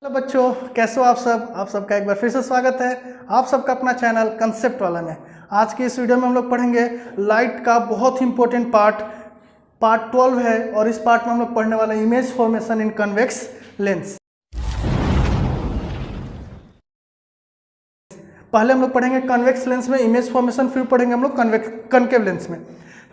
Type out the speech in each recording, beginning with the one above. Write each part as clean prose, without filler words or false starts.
Hello बच्चों, कैसे हो आप सब? आप सबका एक बार फिर से स्वागत है आप सबका अपना चैनल कंसेप्ट वाला में। आज की इस वीडियो में हम लोग पढ़ेंगे लाइट का बहुत ही इंपॉर्टेंट पार्ट 12 है, और इस पार्ट में हम लोग पढ़ने वाले इमेज फॉर्मेशन इन कन्वेक्स लेंस। पहले हम लोग पढ़ेंगे कन्वेक्स लेंस में इमेज फॉर्मेशन, फिर पढ़ेंगे हम लोग कनकेव लेंस में।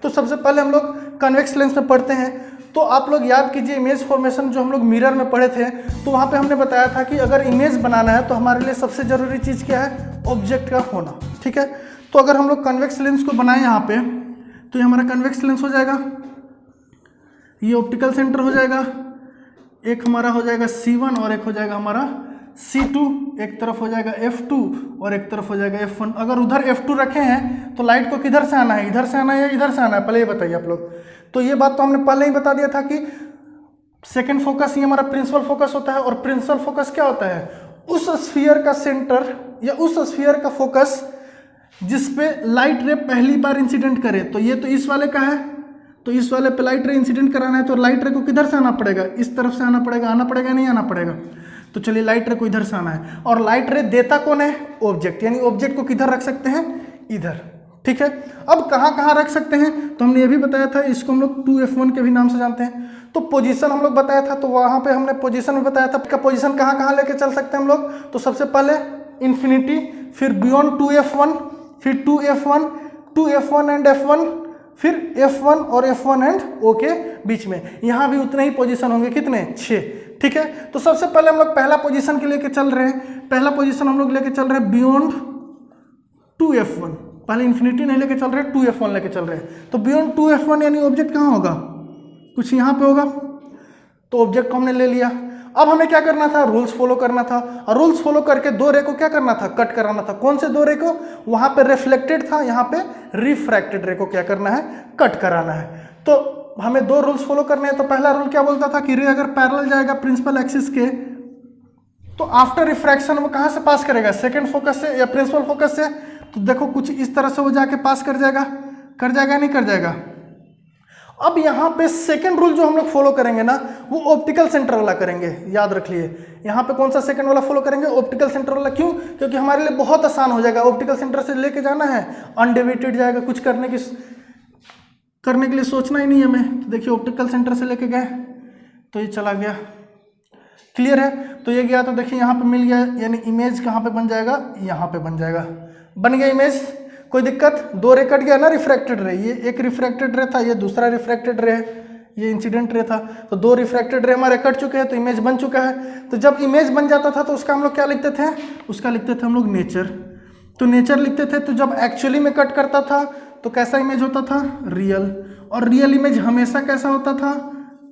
तो सबसे पहले हम लोग कन्वेक्स लेंस में पढ़ते हैं। तो आप लोग याद कीजिए, इमेज फॉर्मेशन जो हम लोग मिरर में पढ़े थे, तो वहाँ पे हमने बताया था कि अगर इमेज बनाना है तो हमारे लिए सबसे ज़रूरी चीज़ क्या है? ऑब्जेक्ट का होना। ठीक है, तो अगर हम लोग कन्वेक्स लेंस को बनाएं यहाँ पे, तो ये हमारा कन्वेक्स लेंस हो जाएगा, ये ऑप्टिकल सेंटर हो जाएगा, एक हमारा हो जाएगा C1 और एक हो जाएगा हमारा C2, एक तरफ हो जाएगा F2 और एक तरफ हो जाएगा F1। अगर उधर F2 रखे हैं तो लाइट को किधर से आना है? इधर से आना है या इधर से आना है? पहले ये बताइए आप लोग। तो ये बात तो हमने पहले ही बता दिया था कि सेकंड फोकस ये हमारा प्रिंसिपल फोकस होता है, और प्रिंसिपल फोकस क्या होता है? उस स्फीयर का सेंटर या उस स्फीयर का फोकस जिसपे लाइट रे पहली बार इंसिडेंट करे। तो ये तो इस वाले का है, तो इस वाले पे लाइट रे इंसिडेंट कराना है, तो लाइट रे को किधर से आना पड़ेगा? इस तरफ से आना पड़ेगा नहीं आना पड़ेगा? तो चलिए, लाइट रे को इधर से आना है, और लाइट रे देता कौन है? ऑब्जेक्ट। यानी ऑब्जेक्ट को किधर रख सकते हैं? इधर। ठीक है, अब कहाँ कहाँ रख सकते हैं? तो हमने ये भी बताया था, इसको हम लोग 2F1 के भी नाम से जानते हैं। तो पोजीशन हम लोग बताया था, तो वहाँ पे हमने पोजीशन में बताया था का पोजीशन कहाँ कहाँ लेके चल सकते हैं हम लोग। तो सबसे पहले इन्फिनिटी, फिर बियॉन्ड 2F1, फिर 2F1, 2F1 एंड F1, फिर F1 और F1 एंड O के बीच में। यहाँ भी उतने ही पोजीशन होंगे, कितने? 6। ठीक है, तो सबसे पहले हम लोग पहला पोजीशन के लेके चल रहे हैं। पहला पोजीशन हम लोग लेके चल रहे हैं बियॉन्ड 2F1। पहले इन्फिनिटी नहीं लेके चल रहे, 2F1 लेके चल रहे हैं। तो बियॉन्ड 2F1 यानी ऑब्जेक्ट कहाँ होगा? कुछ यहाँ पे होगा। तो ऑब्जेक्ट को हमने ले लिया। अब हमें क्या करना था? रूल्स फॉलो करना था, और रूल्स फॉलो करके दो रे को क्या करना था? कट कराना था। कौन से दो रे को? वहां पे रिफ्लेक्टेड था, यहाँ पे रिफ्रैक्टेड रे को क्या करना है? कट कराना है। तो हमें दो रूल्स फॉलो करने हैं। तो पहला रूल क्या बोलता था कि रे अगर पैरेलल जाएगा प्रिंसिपल एक्सिस के, तो आफ्टर रिफ्रैक्शन वो कहाँ से पास करेगा? सेकेंड फोकस से या प्रिंसिपल फोकस से? तो देखो, कुछ इस तरह से वो जाके पास कर जाएगा नहीं कर जाएगा? अब यहाँ पे सेकंड रूल जो हम लोग फॉलो करेंगे ना, वो ऑप्टिकल सेंटर वाला करेंगे। याद रख लिए, यहाँ पे कौन सा सेकंड वाला फॉलो करेंगे? ऑप्टिकल सेंटर वाला। क्यों? क्योंकि हमारे लिए बहुत आसान हो जाएगा। ऑप्टिकल सेंटर से लेके जाना है, अनडिवाइडेड जाएगा, कुछ करने के लिए सोचना ही नहीं हमें। तो देखिए, ऑप्टिकल सेंटर से लेके गए तो ये चला गया। क्लियर है? तो ये गया, तो देखिए यहाँ पे मिल गया, यानी इमेज कहाँ पे बन जाएगा? यहाँ पे बन जाएगा। बन गया इमेज, कोई दिक्कत? दो रे कट गया ना, रिफ्रैक्टेड रे। ये एक रिफ्रैक्टेड रे था, ये दूसरा रिफ्रैक्टेड रे है, ये इंसिडेंट रे था। तो दो रिफ्रैक्टेड रे हमारे कट चुके हैं, तो इमेज बन चुका है। तो जब इमेज बन जाता था तो उसका हम लोग क्या लिखते थे? उसका लिखते थे हम लोग नेचर। तो नेचर लिखते थे। तो जब एक्चुअली में कट करता था तो कैसा इमेज होता था? रियल। और रियल इमेज हमेशा कैसा होता था?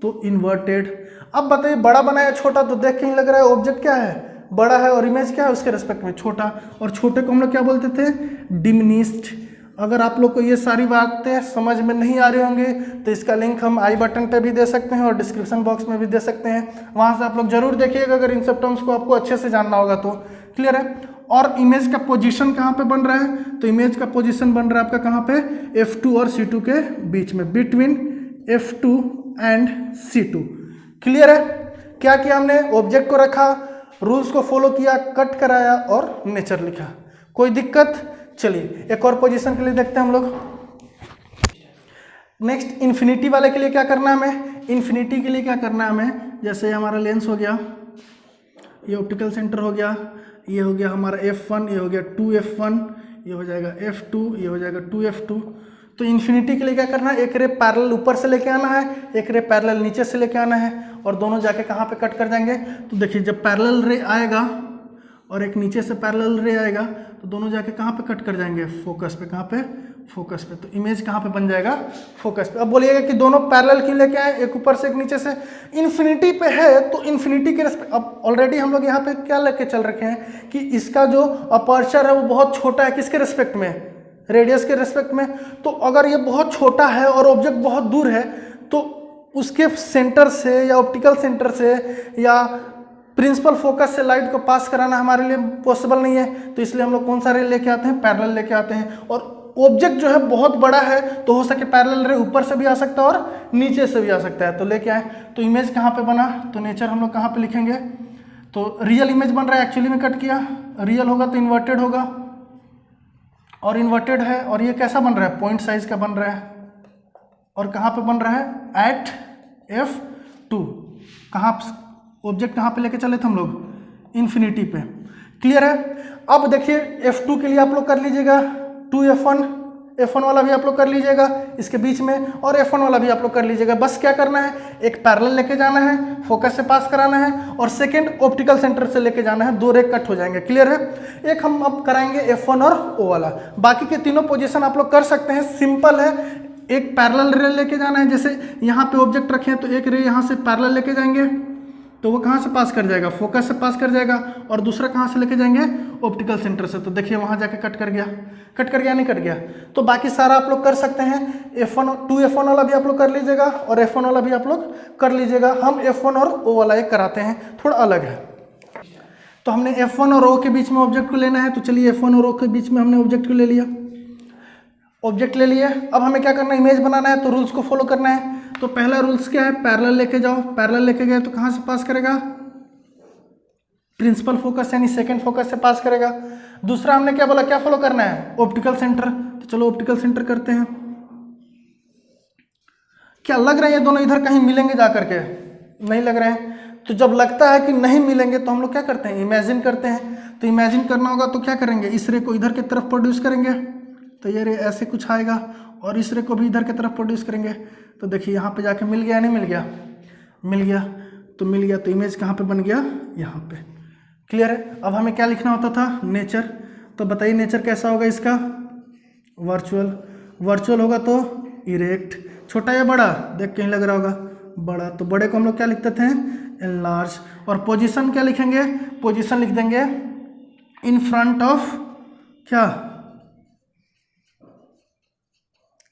तो इन्वर्टेड। अब बताइए, बड़ा बना या छोटा? तो देख के ही लग रहा है ऑब्जेक्ट क्या है? बड़ा है, और इमेज क्या है उसके रेस्पेक्ट में? छोटा। और छोटे को हम लोग क्या बोलते थे? डिमिनिस्ड। अगर आप लोग को ये सारी बातें समझ में नहीं आ रही होंगे तो इसका लिंक हम आई बटन पे भी दे सकते हैं और डिस्क्रिप्शन बॉक्स में भी दे सकते हैं, वहाँ से आप लोग जरूर देखिएगा अगर इन सब टर्म्स को आपको अच्छे से जानना होगा तो। क्लियर है? और इमेज का पोजीशन कहाँ पे बन रहा है? तो इमेज का पोजीशन बन रहा है आपका कहाँ पे? F2 और C2 के बीच में, between F2 and C2। Clear है? क्या किया हमने? ऑब्जेक्ट को रखा, रूल्स को फॉलो किया, कट कराया और नेचर लिखा। कोई दिक्कत? चलिए, एक और पोजीशन के लिए देखते हैं हम लोग। नेक्स्ट, इन्फिनिटी वाले के लिए क्या करना है हमें? इन्फिनिटी के लिए क्या करना है हमें? जैसे हमारा लेंस हो गया, ये ऑप्टिकल सेंटर हो गया, ये हो गया हमारा F1, ये हो गया 2F1, ये हो जाएगा F2, ये हो जाएगा 2F2। तो इन्फिनिटी के लिए क्या करना है? एक रे पैरेलल ऊपर से लेके आना है, एक रे पैरेलल नीचे से लेके आना है, और दोनों जाके कहाँ पे कट कर जाएंगे? तो देखिए, जब पैरेलल रे आएगा और एक नीचे से पैरेलल रे आएगा, तो दोनों जाके कहाँ पे कट कर जाएंगे? फोकस पे। कहाँ पे? फोकस पे। तो इमेज कहाँ पे बन जाएगा? फोकस पे। अब बोलिएगा कि दोनों पैरेलल क्यों लेके आए, एक ऊपर से एक नीचे से? इन्फिनिटी पे है तो इन्फिनिटी के रेस्पेक्ट, अब ऑलरेडी हम लोग यहाँ पे क्या लेके चल रखे हैं कि इसका जो अपर्चर है वो बहुत छोटा है। किसके रेस्पेक्ट में? रेडियस के रेस्पेक्ट में। तो अगर ये बहुत छोटा है और ऑब्जेक्ट बहुत दूर है, तो उसके सेंटर से या ऑप्टिकल सेंटर से या प्रिंसिपल फोकस से लाइट को पास कराना हमारे लिए पॉसिबल नहीं है। तो इसलिए हम लोग कौन सा रे लेके आते हैं? पैरेलल लेके आते हैं। और ऑब्जेक्ट जो है बहुत बड़ा है, तो हो सके पैरेलल रे ऊपर से भी आ सकता है और नीचे से भी आ सकता है, तो लेके आए। तो इमेज कहाँ पे बना? तो नेचर हम लोग कहाँ पे लिखेंगे? तो रियल इमेज बन रहा है, एक्चुअली में कट किया, रियल होगा तो इन्वर्टेड होगा, और इन्वर्टेड है, और ये कैसा बन रहा है, पॉइंट साइज का बन रहा है, और कहाँ पे बन रहा है, एट F2। कहाँ ऑब्जेक्ट कहाँ पे लेके चले थे हम लोग, इन्फिनिटी पे। क्लियर है। अब देखिए F2 के लिए आप लोग कर लीजिएगा 2F1, F1 वाला भी आप लोग कर लीजिएगा इसके बीच में, और F1 वाला भी आप लोग कर लीजिएगा। बस क्या करना है, एक पैरेलल लेके जाना है, फोकस से पास कराना है, और सेकंड ऑप्टिकल सेंटर से लेके जाना है, 2 रे कट हो जाएंगे। क्लियर है। एक हम अब कराएंगे F1 और O वाला, बाकी के तीनों पोजीशन आप लोग कर सकते हैं, सिंपल है। एक पैरेलल रे लेके जाना है, जैसे यहाँ पे ऑब्जेक्ट रखे हैं तो एक रे यहाँ से पैरेलल लेके जाएंगे तो वो कहाँ से पास कर जाएगा, फोकस से पास कर जाएगा, और दूसरा कहाँ से लेके जाएंगे, ऑप्टिकल सेंटर से। तो देखिए वहाँ जाके कट कर गया, नहीं कट गया। तो बाकी सारा आप लोग कर सकते हैं। F1 2F1 वाला भी आप लोग कर लीजिएगा, और F1 वाला भी आप लोग कर लीजिएगा। हम F1 और O वाला एक कराते हैं, थोड़ा अलग है। तो हमने F1 और O के बीच में ऑब्जेक्ट को लेना है, तो चलिए F1 और O के बीच में हमने ऑब्जेक्ट को ले लिया, ऑब्जेक्ट ले लिए। अब हमें क्या करना है, इमेज बनाना है, तो रूल्स को फॉलो करना है। तो पहला रूल्स क्या है, पैरेलल लेके जाओ, पैरेलल लेके गए तो कहाँ से पास करेगा, प्रिंसिपल फोकस यानी सेकंड फोकस से पास करेगा। दूसरा हमने क्या बोला, क्या फॉलो करना है, ऑप्टिकल सेंटर। तो चलो ऑप्टिकल सेंटर करते हैं। क्या लग रहा है ये दोनों इधर कहीं मिलेंगे जा करके, नहीं लग रहे हैं। तो जब लगता है कि नहीं मिलेंगे तो हम लोग क्या करते हैं, इमेजिन करते हैं। तो इमेजिन करना होगा तो क्या करेंगे, इस रे को इधर की तरफ प्रोड्यूस करेंगे, तो ये रे ऐसे कुछ आएगा, और इस रे को भी इधर की तरफ प्रोड्यूस करेंगे। तो देखिए यहाँ पे जाके मिल गया, नहीं मिल गया, मिल गया। तो मिल गया तो इमेज कहाँ पे बन गया, यहाँ पे। क्लियर है। अब हमें क्या लिखना होता था, नेचर। तो बताइए नेचर कैसा होगा इसका, वर्चुअल। वर्चुअल होगा तो इरेक्ट, छोटा या बड़ा, देख कहीं लग रहा होगा बड़ा, तो बड़े को हम लोग क्या लिखते थे, एनलार्ज। और पोजीशन क्या लिखेंगे, पोजीशन लिख देंगे इन फ्रंट ऑफ क्या,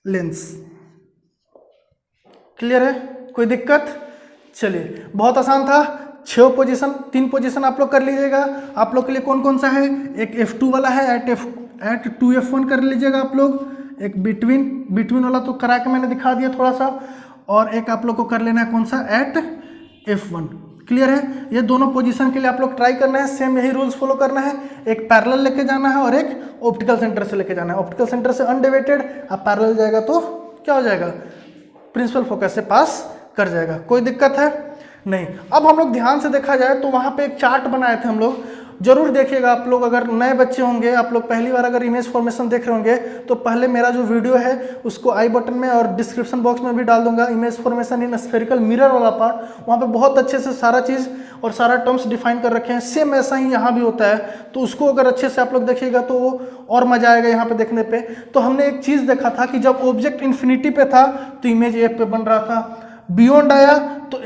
लेंस। क्लियर है, कोई दिक्कत। चलिए बहुत आसान था, 6 पोजीशन, 3 पोजीशन आप लोग कर लीजिएगा। आप लोग के लिए कौन कौन सा है, एक F2 वाला है, एट 2F1 कर लीजिएगा आप लोग। एक बिटवीन वाला तो करा के मैंने दिखा दिया थोड़ा सा, और एक आप लोग को कर लेना है कौन सा, एट F1। क्लियर है। ये दोनों पोजीशन के लिए आप लोग ट्राई करना है, सेम यही रूल्स फॉलो करना है। एक पैरेलल लेके जाना है और एक ऑप्टिकल सेंटर से लेके जाना है। ऑप्टिकल सेंटर से अनडिवाइडेड, अब पैरेलल जाएगा तो क्या हो जाएगा, प्रिंसिपल फोकस से पास कर जाएगा। कोई दिक्कत है नहीं। अब हम लोग ध्यान से देखा जाए तो वहाँ पे एक चार्ट बनाए थे हम लोग, जरूर देखिएगा आप लोग। अगर नए बच्चे होंगे, आप लोग पहली बार अगर इमेज फॉर्मेशन देख रहे होंगे, तो पहले मेरा जो वीडियो है उसको आई बटन में और डिस्क्रिप्शन बॉक्स में भी डाल दूंगा, image formation in spherical mirror वाला पार्ट। वहाँ पे बहुत अच्छे से सारा चीज़ और सारा टर्म्स डिफाइन कर रखे हैं। सेम ऐसा ही यहाँ भी होता है, तो उसको अगर अच्छे से आप लोग देखिएगा तो वो और मजा आएगा यहाँ पे देखने पे। तो हमने एक चीज़ देखा था कि जब ऑब्जेक्ट इन्फिनिटी पे था तो इमेज F पे बन रहा था, बियॉन्ड आया तो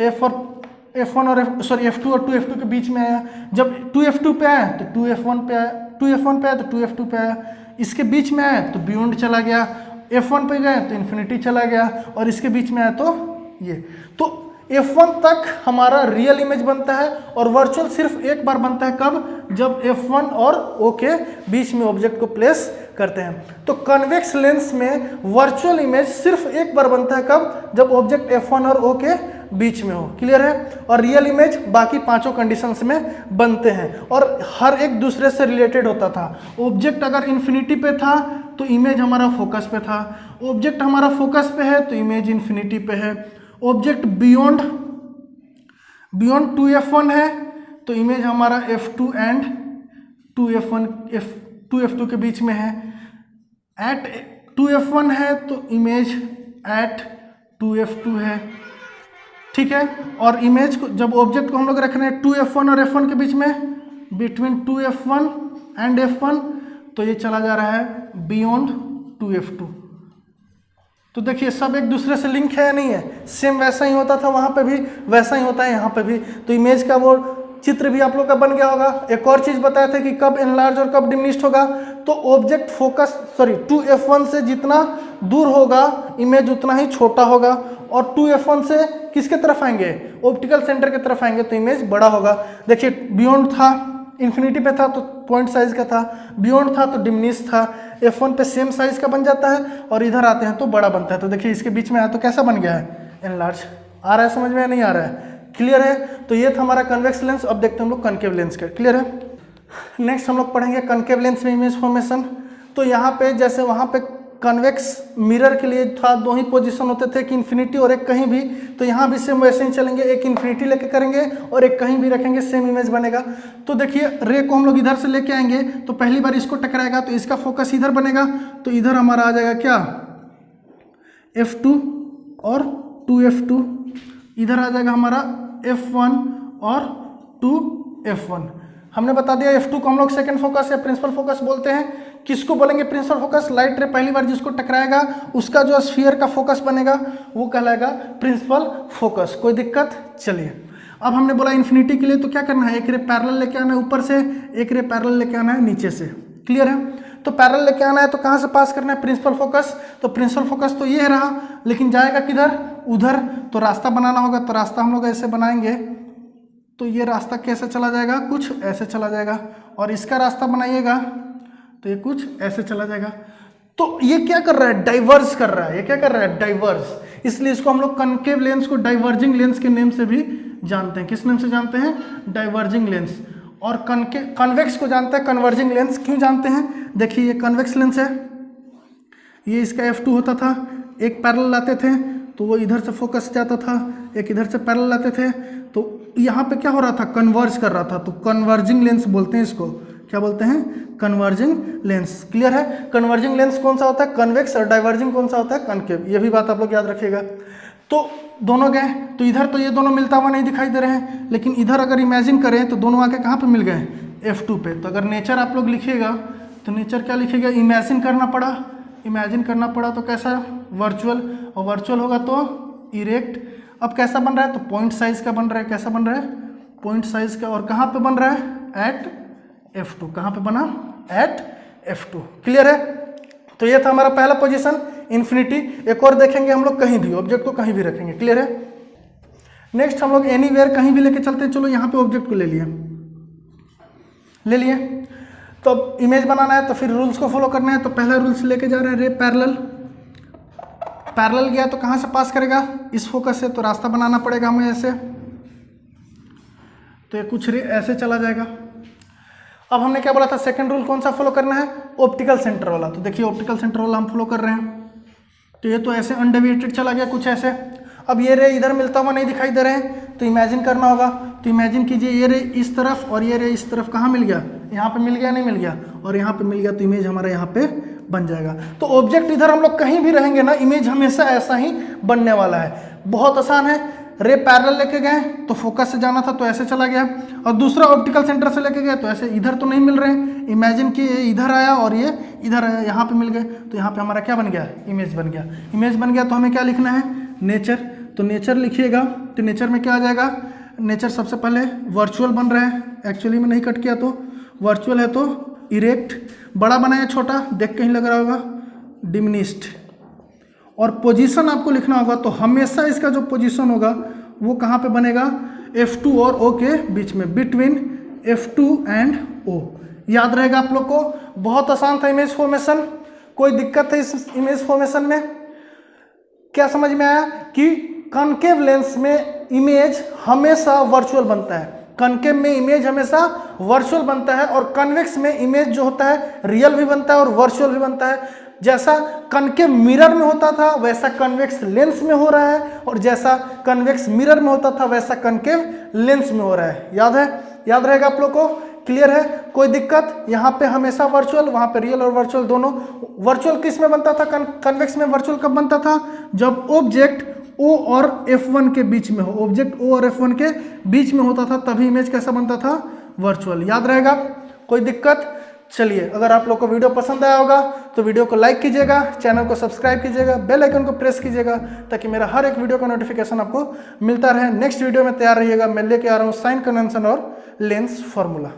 F1 और F2 और 2F2 के बीच में आया। जब 2F2 पे आया तो 2F1 पे आया, 2F1 पे आया तो 2F2 पे आया, इसके बीच में आया तो बियॉन्ड चला गया, F1 पे गए तो इन्फिनिटी चला गया, और इसके बीच में आया तो ये। तो F1 तक हमारा रियल इमेज बनता है, और वर्चुअल सिर्फ एक बार बनता है, कब, जब F1 और O के बीच में ऑब्जेक्ट को प्लेस करते हैं। तो कन्वेक्स लेंस में वर्चुअल इमेज सिर्फ एक बार बनता है, कब, जब ऑब्जेक्ट F1 और O के बीच में हो। क्लियर है। और रियल इमेज बाकी पांचों कंडीशंस में बनते हैं, और हर एक दूसरे से रिलेटेड होता था। ऑब्जेक्ट अगर इन्फिनिटी पे था तो इमेज हमारा फोकस पे था, ऑब्जेक्ट हमारा फोकस पे है तो इमेज इन्फिनिटी पे है, ऑब्जेक्ट बियॉन्ड 2F1 है तो इमेज हमारा F2 एंड 2F2 के बीच में है, एट 2F1 है तो इमेज एट 2F2 है। ठीक है। और इमेज को, जब ऑब्जेक्ट को हम लोग रख रहे हैं 2F1 और F1 के बीच में, बिटवीन 2F1 एंड F1, तो ये चला जा रहा है बियॉन्ड 2F2। तो देखिए सब एक दूसरे से लिंक है या नहीं है, सेम वैसा ही होता था वहाँ पे भी, वैसा ही होता है यहाँ पे भी। तो इमेज का वो चित्र भी आप लोग का बन गया होगा। एक और चीज़ बताया था कि कब एनलार्ज और कब डिमिनिश्ड होगा, तो ऑब्जेक्ट फोकस 2F1 से जितना दूर होगा इमेज उतना ही छोटा होगा, और 2F1 से किसके तरफ आएंगे, ऑप्टिकल सेंटर की तरफ आएंगे तो इमेज बड़ा होगा। देखिए बियॉन्ड था, इन्फिनिटी पे था तो पॉइंट साइज का था, बियॉन्ड था तो डिमिनिश था, F1 पे सेम साइज का बन जाता है, और इधर आते हैं तो बड़ा बनता है। तो देखिए इसके बीच में आया तो कैसा बन गया है, एनलार्ज। आ रहा है समझ में या नहीं आ रहा है, क्लियर है। तो ये था हमारा कन्वेक्स लेंस। अब देखते हैं हम लोग कनकेव लेंस का। क्लियर है। नेक्स्ट हम लोग पढ़ेंगे कनकेव लेंस में इमेज फॉर्मेशन। तो यहाँ पे जैसे वहाँ पे कन्वेक्स मिरर के लिए था 2 ही पोजीशन होते थे, एक इन्फिनिटी और एक कहीं भी। तो यहाँ भी सेम वैसे ही चलेंगे, एक इन्फिनिटी लेके करेंगे और एक कहीं भी रखेंगे, सेम इमेज बनेगा। तो देखिए रे को हम लोग इधर से लेके आएंगे तो पहली बार इसको टकराएगा तो इसका फोकस इधर बनेगा, तो इधर हमारा आ जाएगा क्या F2 और 2F2, इधर आ जाएगा हमारा F1 और 2F1। हमने बता दिया F2 को हम लोग सेकंड फोकस या प्रिंसिपल फोकस बोलते हैं। किसको बोलेंगे प्रिंसिपल फोकस? लाइट रे पहली बार जिसको टकराएगा उसका जो स्फीयर का फोकस बनेगा वो कहलाएगा प्रिंसिपल फोकस। कोई दिक्कत? चलिए अब हमने बोला इन्फिनिटी के लिए तो क्या करना है, एक रे पैरेलल लेके आना है ऊपर से, एक रे पैरेलल लेके आना है नीचे से। क्लियर है। तो पैरेलल लेके आना है तो कहाँ से पास करना है? Principal focus. तो प्रिंसिपल फोकस तो ये रहा, लेकिन जाएगा किधर? उधर। तो रास्ता बनाना होगा, तो रास्ता हम लोग ऐसे बनाएंगे तो ये रास्ता कैसे चला जाएगा? कुछ ऐसे चला जाएगा। और इसका रास्ता बनाइएगा तो ये कुछ ऐसे चला जाएगा। तो ये क्या कर रहा है? डाइवर्ज कर रहा है। ये क्या कर रहा है? डाइवर्ज। इसलिए इसको हम लोग कनकेव लेंस को डाइवर्जिंग लेंस के नेम से भी जानते हैं। किस नेम से जानते हैं? Diverging lens. और कन्वेक्स को जानते हैं कन्वर्जिंग लेंस। क्यों जानते हैं? देखिए ये कन्वेक्स लेंस है, ये इसका F2 होता था, एक पैरेलल लाते थे तो वो इधर से फोकस जाता था, एक इधर से पैरेलल लाते थे तो यहाँ पे क्या हो रहा था? कन्वर्ज कर रहा था। तो कन्वर्जिंग लेंस बोलते हैं इसको। क्या बोलते हैं? Converging lens. क्लियर है। कन्वर्जिंग लेंस कौन सा होता है? कन्वेक्स। और डाइवर्जिंग कौन सा होता है? कनकेव। ये भी बात आप लोग याद रखिएगा। तो दोनों गए तो इधर तो ये दोनों मिलता हुआ नहीं दिखाई दे रहे हैं, लेकिन इधर अगर इमेजिन करें तो दोनों आके कहाँ पे मिल गए? F2 पे। तो अगर नेचर आप लोग लिखिएगा तो नेचर क्या लिखिएगा? इमेजिन करना पड़ा। इमेजिन करना पड़ा तो कैसा? वर्चुअल। और वर्चुअल होगा तो इरेक्ट। अब कैसा बन रहा है? तो पॉइंट साइज का बन रहा है। कैसा बन रहा है? पॉइंट साइज का। और कहाँ पे बन रहा है? Eight F2। कहाँ पे बना? Eight F2। क्लियर है। तो ये था हमारा पहला पोजीशन इन्फिनिटी। एक और देखेंगे हम लोग कहीं भी, ऑब्जेक्ट को कहीं भी रखेंगे। क्लियर है। नेक्स्ट हम लोग एनीवेयर, कहीं भी लेके चलते हैं। चलो यहाँ पे ऑब्जेक्ट को ले लिए तो अब इमेज बनाना है तो फिर रूल्स को फॉलो करना है। तो पहला रूल्स लेके जा रहे हैं रे पैरेलल। पैरेलल गया तो कहाँ से पास करेगा? इस फोकस से। तो रास्ता बनाना पड़ेगा हमें ऐसे, तो ये कुछ रे ऐसे चला जाएगा। अब हमने क्या बोला था? सेकंड रूल कौन सा फॉलो करना है? ऑप्टिकल सेंटर वाला। तो देखिए ऑप्टिकल सेंटर वाला हम फॉलो कर रहे हैं। तो ये तो ऐसे अनडेविएटेड चला गया कुछ ऐसे। अब ये रे इधर मिलता हुआ नहीं दिखाई दे रहे हैं तो इमेजिन करना होगा। तो इमेजिन कीजिए ये रे इस तरफ और ये रे इस तरफ। कहाँ मिल गया? यहाँ पे मिल गया, नहीं मिल गया? और यहाँ पे मिल गया तो इमेज हमारा यहाँ पे बन जाएगा। तो ऑब्जेक्ट इधर हम लोग कहीं भी रहेंगे ना, इमेज हमेशा ऐसा ही बनने वाला है। बहुत आसान है। रे पैरेलल लेके गए तो फोकस से जाना था तो ऐसे चला गया, और दूसरा ऑप्टिकल सेंटर से लेके गए तो ऐसे। इधर तो नहीं मिल रहे हैं, इमेजिन कि ये इधर आया और ये इधर आया, यहाँ पे मिल गए तो यहाँ पे हमारा क्या बन गया? इमेज बन गया। इमेज बन गया तो हमें क्या लिखना है? नेचर। तो नेचर लिखिएगा तो नेचर में क्या आ जाएगा? नेचर सबसे पहले वर्चुअल बन रहा है, एक्चुअली में नहीं कट किया तो वर्चुअल है तो इरेक्ट। बड़ा बनाया छोटा, देख के ही लग रहा होगा डिमिनिश्ड। और पोजीशन आपको लिखना होगा तो हमेशा इसका जो पोजीशन होगा वो कहाँ पे बनेगा? F2 और O के बीच में, बिटवीन F2 एंड O। याद रहेगा आप लोग को। बहुत आसान था इमेज फॉर्मेशन। कोई दिक्कत है इस इमेज फॉर्मेशन में? क्या समझ में आया कि कनकेव लेंस में इमेज हमेशा वर्चुअल बनता है। कनकेव में इमेज हमेशा वर्चुअल बनता है, और कन्वेक्स में इमेज जो होता है रियल भी बनता है और वर्चुअल भी बनता है। जैसा कनकेव मिरर में होता था वैसा कन्वेक्स लेंस में हो रहा है, और जैसा कन्वेक्स मिरर में होता था वैसा कनकेव लेंस में हो रहा है। याद है? याद रहेगा आप लोग को? क्लियर है? कोई दिक्कत? यहाँ पे हमेशा वर्चुअल, वहाँ पे रियल और वर्चुअल दोनों। वर्चुअल किस में बनता था? कन्वेक्स में। वर्चुअल कब बनता था? जब ऑब्जेक्ट O और F1 के बीच में हो। ऑब्जेक्ट O और F1 के बीच में होता था तभी इमेज कैसा बनता था? वर्चुअल। याद रहेगा? कोई दिक्कत? चलिए, अगर आप लोग को वीडियो पसंद आया होगा तो वीडियो को लाइक कीजिएगा, चैनल को सब्सक्राइब कीजिएगा, बेल आइकन को प्रेस कीजिएगा ताकि मेरा हर एक वीडियो का नोटिफिकेशन आपको मिलता रहे। नेक्स्ट वीडियो में तैयार रहिएगा। मैं लेके आ रहा हूँ साइन कन्वेंशन और लेंस फॉर्मूला।